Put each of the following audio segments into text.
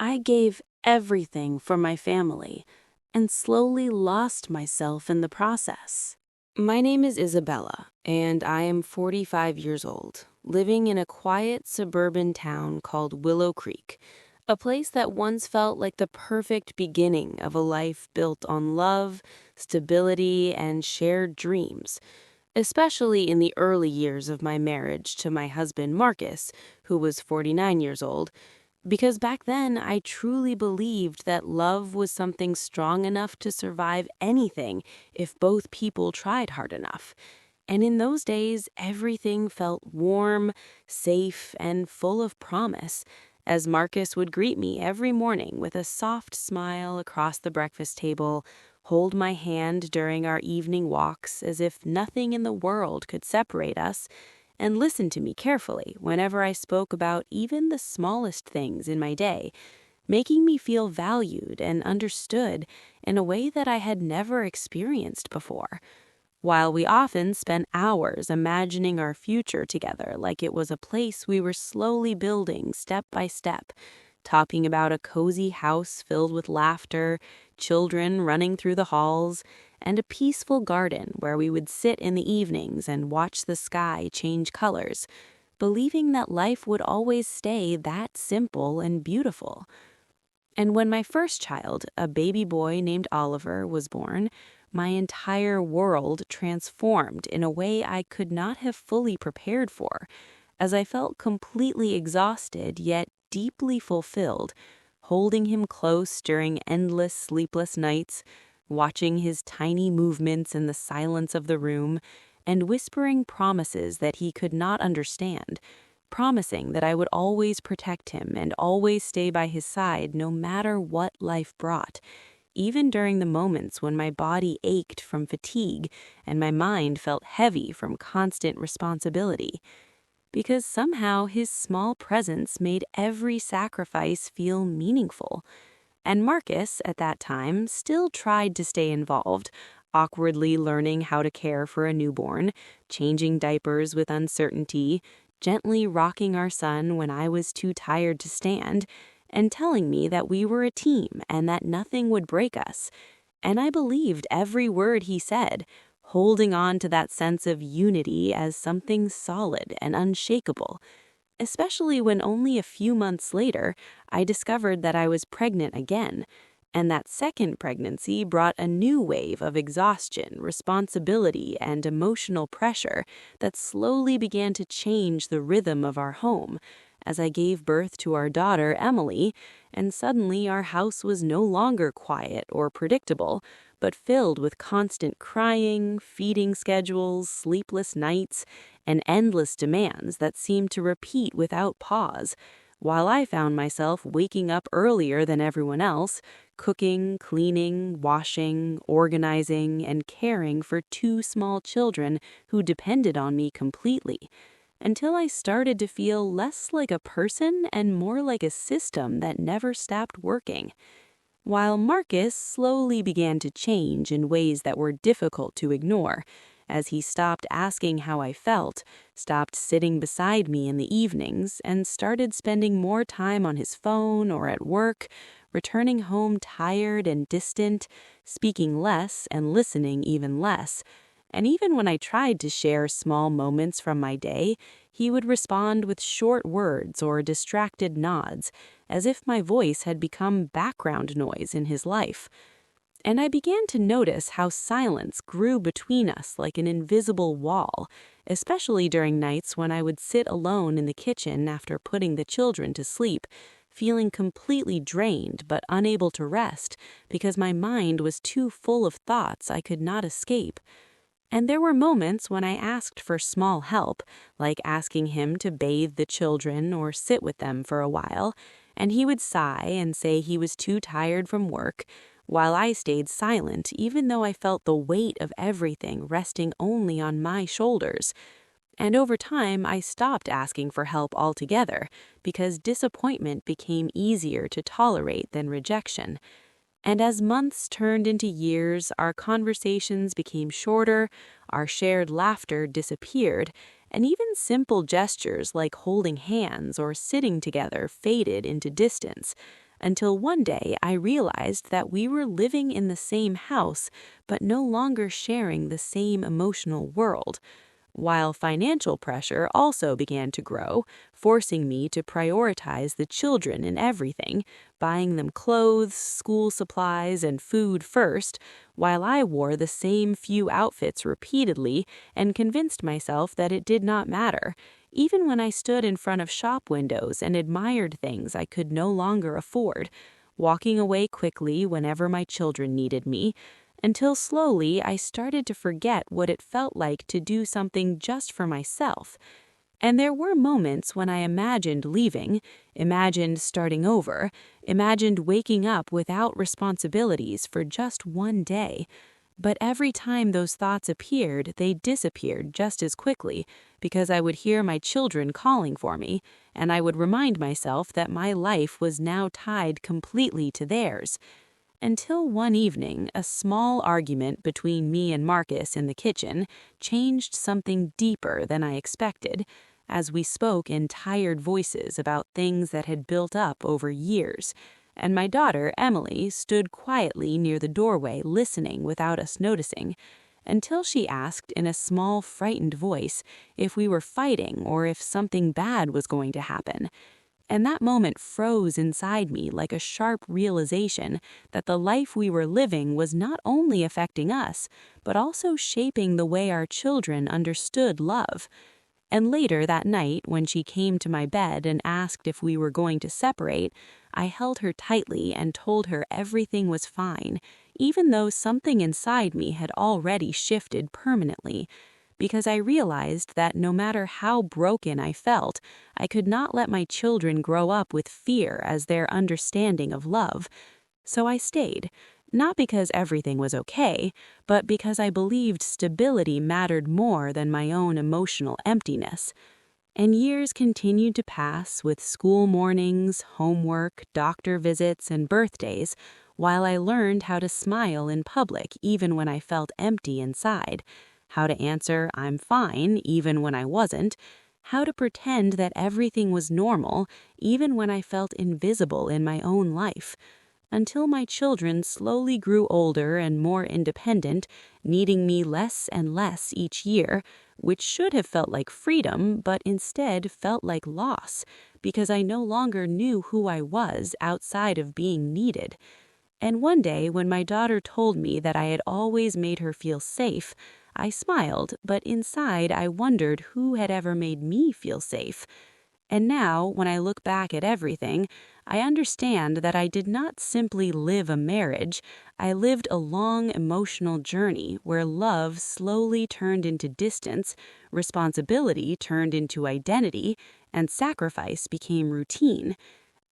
I gave everything for my family and slowly lost myself in the process. My name is Isabella, and I am 45 years old, living in a quiet suburban town called Willow Creek, a place that once felt like the perfect beginning of a life built on love, stability, and shared dreams, especially in the early years of my marriage to my husband Marcus, who was 49 years old, because back then I truly believed that love was something strong enough to survive anything if both people tried hard enough. And in those days, everything felt warm, safe, and full of promise, as Marcus would greet me every morning with a soft smile across the breakfast table, hold my hand during our evening walks as if nothing in the world could separate us, and listen to me carefully whenever I spoke about even the smallest things in my day, making me feel valued and understood in a way that I had never experienced before. While we often spent hours imagining our future together like it was a place we were slowly building step by step, talking about a cozy house filled with laughter, children running through the halls, and a peaceful garden where we would sit in the evenings and watch the sky change colors, believing that life would always stay that simple and beautiful. And when my first child, a baby boy named Oliver, was born, my entire world transformed in a way I could not have fully prepared for, as I felt completely exhausted yet deeply fulfilled, holding him close during endless sleepless nights, watching his tiny movements in the silence of the room, and whispering promises that he could not understand, promising that I would always protect him and always stay by his side no matter what life brought, even during the moments when my body ached from fatigue and my mind felt heavy from constant responsibility. Because somehow his small presence made every sacrifice feel meaningful. And Marcus, at that time, still tried to stay involved, awkwardly learning how to care for a newborn, changing diapers with uncertainty, gently rocking our son when I was too tired to stand, and telling me that we were a team and that nothing would break us. And I believed every word he said, holding on to that sense of unity as something solid and unshakable, especially when only a few months later I discovered that I was pregnant again, and that second pregnancy brought a new wave of exhaustion, responsibility, and emotional pressure that slowly began to change the rhythm of our home, as I gave birth to our daughter, Emily, and suddenly our house was no longer quiet or predictable, but filled with constant crying, feeding schedules, sleepless nights, and endless demands that seemed to repeat without pause, while I found myself waking up earlier than everyone else, cooking, cleaning, washing, organizing, and caring for two small children who depended on me completely, until I started to feel less like a person and more like a system that never stopped working. While Marcus slowly began to change in ways that were difficult to ignore, as he stopped asking how I felt, stopped sitting beside me in the evenings, and started spending more time on his phone or at work, returning home tired and distant, speaking less and listening even less. And even when I tried to share small moments from my day, he would respond with short words or distracted nods, as if my voice had become background noise in his life. And I began to notice how silence grew between us like an invisible wall, especially during nights when I would sit alone in the kitchen after putting the children to sleep, feeling completely drained but unable to rest because my mind was too full of thoughts I could not escape. And there were moments when I asked for small help, like asking him to bathe the children or sit with them for a while, and he would sigh and say he was too tired from work, while I stayed silent even though I felt the weight of everything resting only on my shoulders. And over time, I stopped asking for help altogether because disappointment became easier to tolerate than rejection. And as months turned into years, our conversations became shorter, our shared laughter disappeared, and even simple gestures like holding hands or sitting together faded into distance, until one day I realized that we were living in the same house, but no longer sharing the same emotional world. While financial pressure also began to grow, forcing me to prioritize the children in everything, buying them clothes, school supplies, and food first, while I wore the same few outfits repeatedly and convinced myself that it did not matter, even when I stood in front of shop windows and admired things I could no longer afford, walking away quickly whenever my children needed me, until slowly I started to forget what it felt like to do something just for myself. And there were moments when I imagined leaving, imagined starting over, imagined waking up without responsibilities for just one day. But every time those thoughts appeared, they disappeared just as quickly, because I would hear my children calling for me, and I would remind myself that my life was now tied completely to theirs. Until one evening, a small argument between me and Marcus in the kitchen changed something deeper than I expected, as we spoke in tired voices about things that had built up over years, and my daughter, Emily, stood quietly near the doorway listening without us noticing, until she asked in a small, frightened voice if we were fighting or if something bad was going to happen. And that moment froze inside me like a sharp realization that the life we were living was not only affecting us, but also shaping the way our children understood love. And later that night, when she came to my bed and asked if we were going to separate, I held her tightly and told her everything was fine, even though something inside me had already shifted permanently, because I realized that no matter how broken I felt, I could not let my children grow up with fear as their understanding of love. So I stayed, not because everything was okay, but because I believed stability mattered more than my own emotional emptiness. And years continued to pass with school mornings, homework, doctor visits, and birthdays, while I learned how to smile in public even when I felt empty inside, how to answer "I'm fine" even when I wasn't, how to pretend that everything was normal even when I felt invisible in my own life, until my children slowly grew older and more independent, needing me less and less each year, which should have felt like freedom, but instead felt like loss, because I no longer knew who I was outside of being needed. And one day, when my daughter told me that I had always made her feel safe, I smiled, but inside I wondered who had ever made me feel safe. And now, when I look back at everything, I understand that I did not simply live a marriage. I lived a long emotional journey where love slowly turned into distance, responsibility turned into identity, and sacrifice became routine.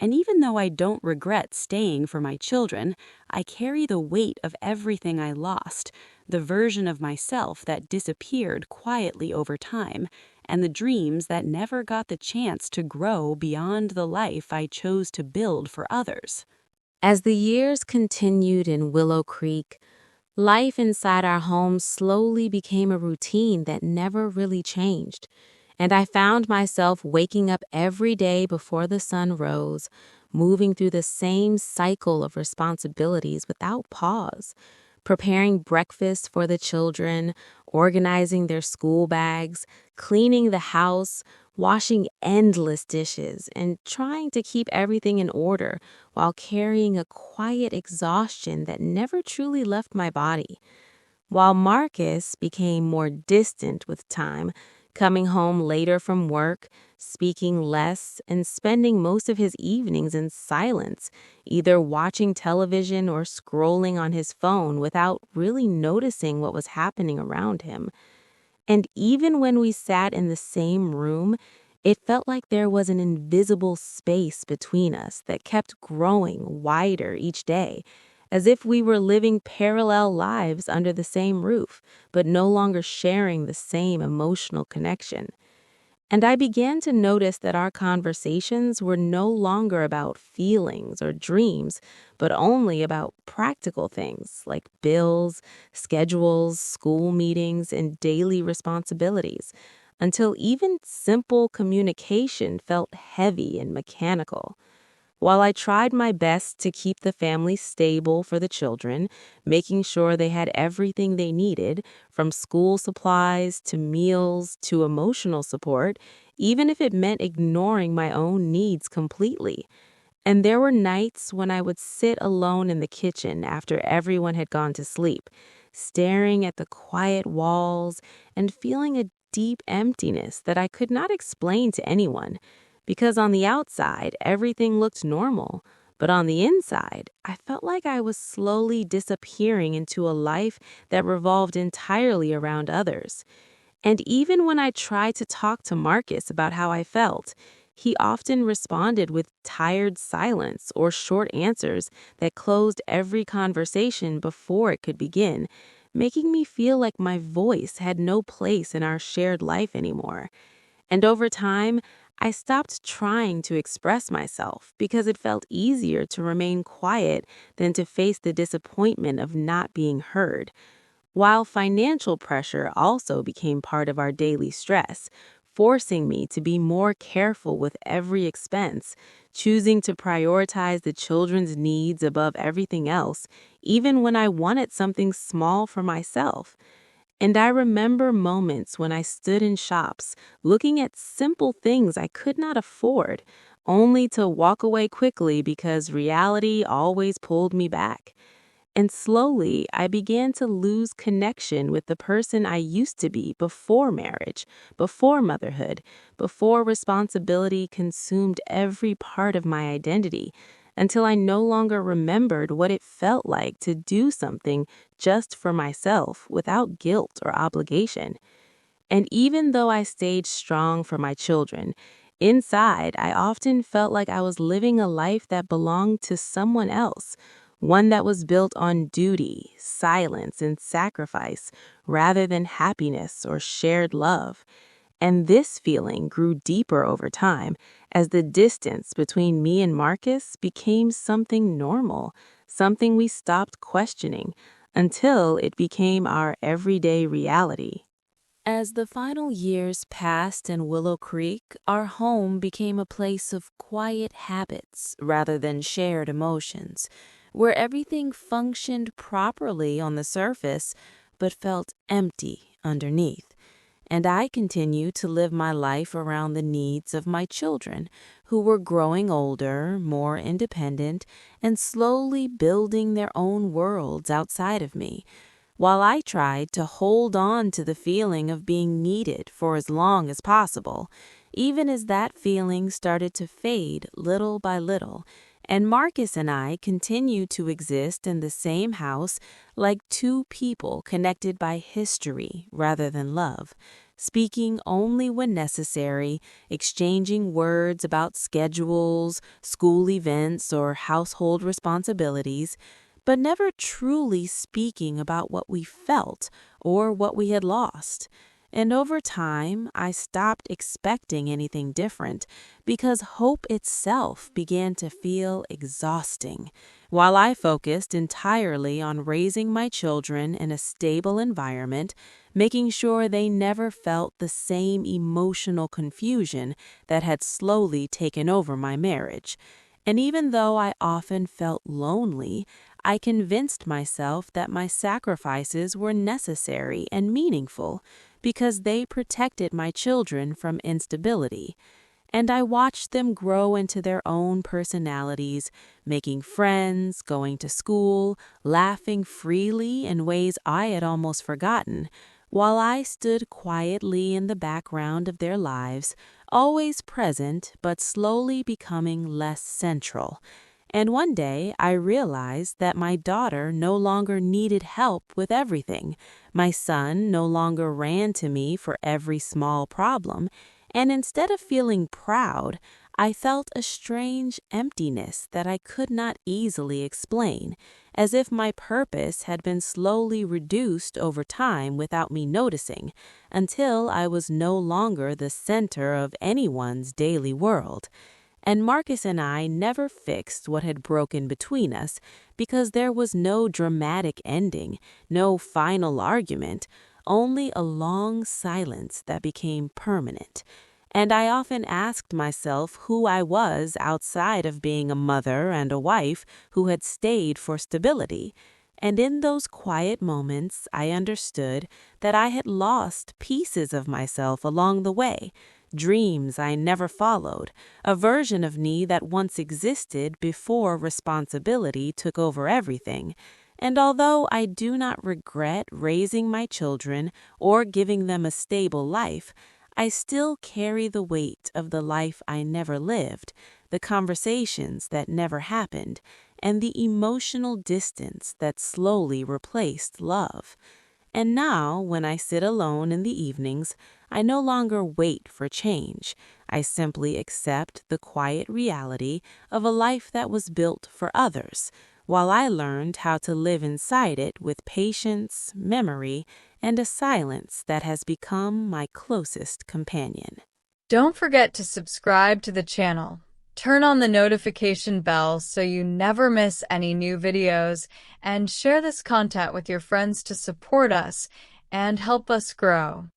And even though I don't regret staying for my children, I carry the weight of everything I lost, the version of myself that disappeared quietly over time, and the dreams that never got the chance to grow beyond the life I chose to build for others. As the years continued in Willow Creek, life inside our home slowly became a routine that never really changed, and I found myself waking up every day before the sun rose, moving through the same cycle of responsibilities without pause, preparing breakfast for the children, organizing their school bags, cleaning the house, washing endless dishes, and trying to keep everything in order while carrying a quiet exhaustion that never truly left my body. While Marcus became more distant with time, coming home later from work, speaking less, and spending most of his evenings in silence, either watching television or scrolling on his phone without really noticing what was happening around him. And even when we sat in the same room, it felt like there was an invisible space between us that kept growing wider each day, as if we were living parallel lives under the same roof, but no longer sharing the same emotional connection. And I began to notice that our conversations were no longer about feelings or dreams, but only about practical things like bills, schedules, school meetings, and daily responsibilities, until even simple communication felt heavy and mechanical. While I tried my best to keep the family stable for the children, making sure they had everything they needed, from school supplies to meals to emotional support, even if it meant ignoring my own needs completely. And there were nights when I would sit alone in the kitchen after everyone had gone to sleep, staring at the quiet walls and feeling a deep emptiness that I could not explain to anyone. Because on the outside, everything looked normal, but on the inside, I felt like I was slowly disappearing into a life that revolved entirely around others. And even when I tried to talk to Marcus about how I felt, he often responded with tired silence or short answers that closed every conversation before it could begin, making me feel like my voice had no place in our shared life anymore. And over time, I stopped trying to express myself because it felt easier to remain quiet than to face the disappointment of not being heard. While financial pressure also became part of our daily stress, forcing me to be more careful with every expense, choosing to prioritize the children's needs above everything else, even when I wanted something small for myself. And I remember moments when I stood in shops, looking at simple things I could not afford, only to walk away quickly because reality always pulled me back. And slowly, I began to lose connection with the person I used to be before marriage, before motherhood, before responsibility consumed every part of my identity, until I no longer remembered what it felt like to do something just for myself without guilt or obligation. And even though I stayed strong for my children, inside I often felt like I was living a life that belonged to someone else, one that was built on duty, silence, and sacrifice rather than happiness or shared love. And this feeling grew deeper over time as the distance between me and Marcus became something normal, something we stopped questioning, until it became our everyday reality. As the final years passed in Willow Creek, our home became a place of quiet habits rather than shared emotions, where everything functioned properly on the surface but felt empty underneath. And I continued to live my life around the needs of my children, who were growing older, more independent, and slowly building their own worlds outside of me, while I tried to hold on to the feeling of being needed for as long as possible, even as that feeling started to fade little by little, and Marcus and I continued to exist in the same house like two people connected by history rather than love, speaking only when necessary, exchanging words about schedules, school events, or household responsibilities, but never truly speaking about what we felt or what we had lost. And over time, I stopped expecting anything different because hope itself began to feel exhausting, while I focused entirely on raising my children in a stable environment, making sure they never felt the same emotional confusion that had slowly taken over my marriage. And even though I often felt lonely, I convinced myself that my sacrifices were necessary and meaningful because they protected my children from instability. And I watched them grow into their own personalities, making friends, going to school, laughing freely in ways I had almost forgotten, while I stood quietly in the background of their lives, always present but slowly becoming less central. And one day I realized that my daughter no longer needed help with everything. My son no longer ran to me for every small problem. And instead of feeling proud, I felt a strange emptiness that I could not easily explain, as if my purpose had been slowly reduced over time without me noticing, until I was no longer the center of anyone's daily world. And Marcus and I never fixed what had broken between us because there was no dramatic ending, no final argument, only a long silence that became permanent. And I often asked myself who I was outside of being a mother and a wife who had stayed for stability. And in those quiet moments, I understood that I had lost pieces of myself along the way, dreams I never followed, a version of me that once existed before responsibility took over everything. And although I do not regret raising my children or giving them a stable life, I still carry the weight of the life I never lived, the conversations that never happened, and the emotional distance that slowly replaced love. And now, when I sit alone in the evenings, I no longer wait for change. I simply accept the quiet reality of a life that was built for others, while I learned how to live inside it with patience, memory, and a silence that has become my closest companion. Don't forget to subscribe to the channel. Turn on the notification bell so you never miss any new videos, and share this content with your friends to support us and help us grow.